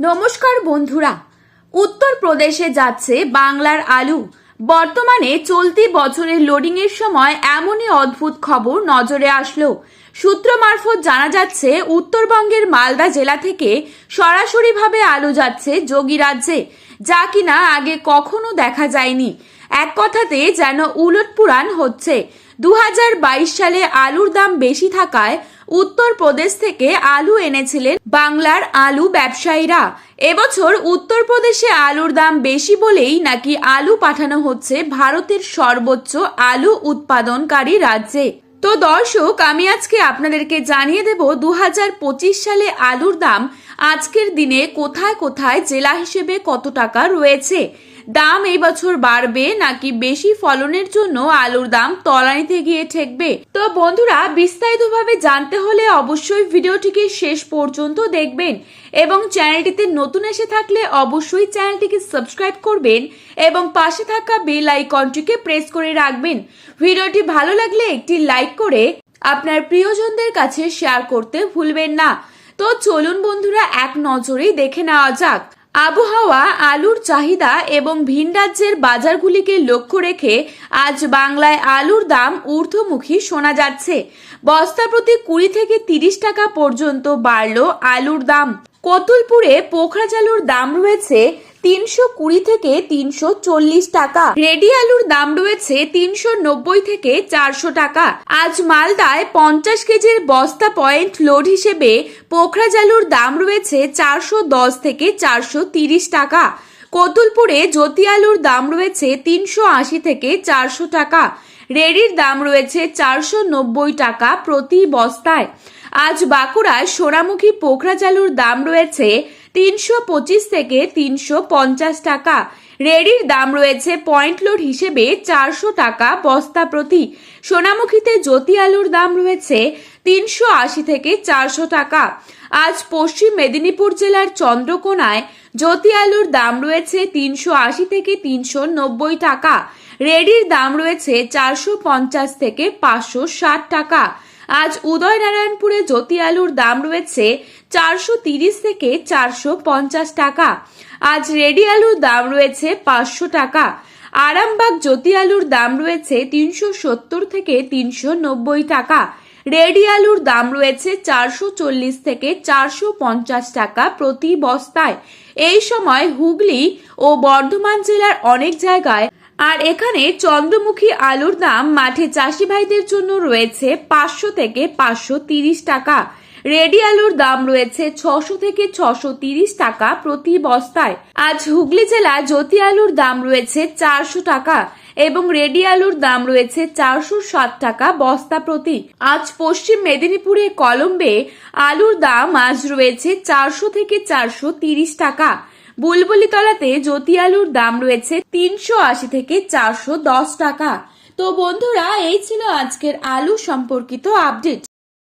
নমস্কার বন্ধুরা, উত্তরপ্রদেশে যাচ্ছে বাংলার আলু। বর্তমানে চলতি বছরের লোডিং এর সময় এমনই অদ্ভুত খবর নজরে আসলো। সূত্র মারফত জানা যাচ্ছে উত্তরবঙ্গের মালদা জেলা থেকে সরাসরিভাবে আলু যাচ্ছে যোগীরাজ্যে, যা কিনা আগে কখনো দেখা যায়নি। এক কথাতে যেন উলটপুরাণ হচ্ছে। 2022 সালে আলুর দাম বেশি থাকায় উত্তরপ্রদেশ থেকে আলু এনেছিলেন বাংলার আলু ব্যবসায়ীরা। এবছর উত্তরপ্রদেশে আলুর দাম বেশি বলেই নাকি আলু পাঠানো হচ্ছে ভারতের সর্বোচ্চ আলু উৎপাদনকারী রাজ্যে। তো দর্শক, আমি আজকে আপনাদেরকে জানিয়ে দেব 2025 সালে আলুর দাম আজকের দিনে কোথায় কোথায় জেলা হিসেবে কত টাকা রয়েছে। দাম এই বছর বাড়বে নাকি বেশি ফলনের জন্য আলুর দাম তলানিতে গিয়ে ঠেকবে। তো বন্ধুরা, বিস্তারিতভাবে জানতে হলে অবশ্যই ভিডিওটিকে শেষ পর্যন্ত দেখবেন এবং চ্যানেলটিতে নতুন এসে থাকলে অবশ্যই চ্যানেলটিকে সাবস্ক্রাইব করবেন এবং পাশে থাকা বেল আইকনটিকে প্রেস করে রাখবেন। ভিডিওটি ভালো লাগলে একটি লাইক করে আপনার প্রিয়জনদের কাছে শেয়ার করতে ভুলবেন না। তো চলুন বন্ধুরা, এক নজরেই দেখে নেওয়া যাক। আবহাওয়া, আলুর চাহিদা এবং ভিন রাজ্যের বাজারগুলিকে লক্ষ্য রেখে আজ বাংলায় আলুর দাম ঊর্ধ্বমুখী শোনা যাচ্ছে। বস্তা প্রতি 20 থেকে 30 টাকা পর্যন্ত বাড়ল আলুর দাম। কতুলপুরে পোখরাজ আলুর দাম রয়েছে 320 থেকে 340 টাকা। রেডি আলুর দাম রয়েছে 390 থেকে 400 টাকা। আজ মালদায় 50 কেজির বস্তা পয়েন্ট লোড হিসেবে পোখরাজ আলুর দাম রয়েছে 410 থেকে 430 টাকা। কতুলপুরে জ্যোতি আলুর দাম রয়েছে 380 থেকে 400 টাকা। রেডির দাম রয়েছে 490 টাকা প্রতি বস্তায়। আজ বাঁকুড়ায় সোনামুখী পোখরাজ আলুর দাম রয়েছে 325 থেকে 350 টাকা। রেডির দাম রয়েছে পয়েন্ট লোড হিসেবে 400 টাকা বস্তা প্রতি। সোনামুখীতে জ্যোতি আলুর দাম রয়েছে 380 থেকে 400 টাকা। আজ পশ্চিম মেদিনীপুর জেলার চন্দ্রকোনায় জ্যোতি আলুর দাম রয়েছে 380 থেকে 390 টাকা। রেডির দাম রয়েছে 450 থেকে 560 টাকা। আজ উদয়নারায়ণপুরে জ্যোতি আলুর দাম রয়েছে 430 থেকে 450 টাকা। আজ রেডি আলুর দাম রয়েছে 500 টাকা। আরামবাগ জ্যোতি আলুর দাম রয়েছে 370 থেকে 390 টাকা। রেডি আলুর দাম রয়েছে 440 থেকে 450 টাকা প্রতি বস্তায়। এই সময় হুগলি ও বর্ধমান জেলার অনেক জায়গায় আর এখানে চন্দ্রমুখী আলুর দাম মাঠে চাষি ভাইদের জন্য রয়েছে 500 থেকে 530 টাকা। রেডি আলুর দাম রয়েছে 600 থেকে 630 টাকা প্রতি বস্তায়। আজ হুগলি জেলা জ্যোতি আলুর দাম রয়েছে 400 টাকা এবং রেডি আলুর দাম রয়েছে 460 টাকা বস্তা প্রতি। আজ পশ্চিম মেদিনীপুরে কলম্বে আলুর দাম আজ রয়েছে 400 থেকে 430 টাকা। বুলবুলিতলাতে জ্যোতি আলুর দাম রয়েছে 380 থেকে 410 টাকা। তো বন্ধুরা, এই ছিল আজকের আলু সম্পর্কিত আপডেট।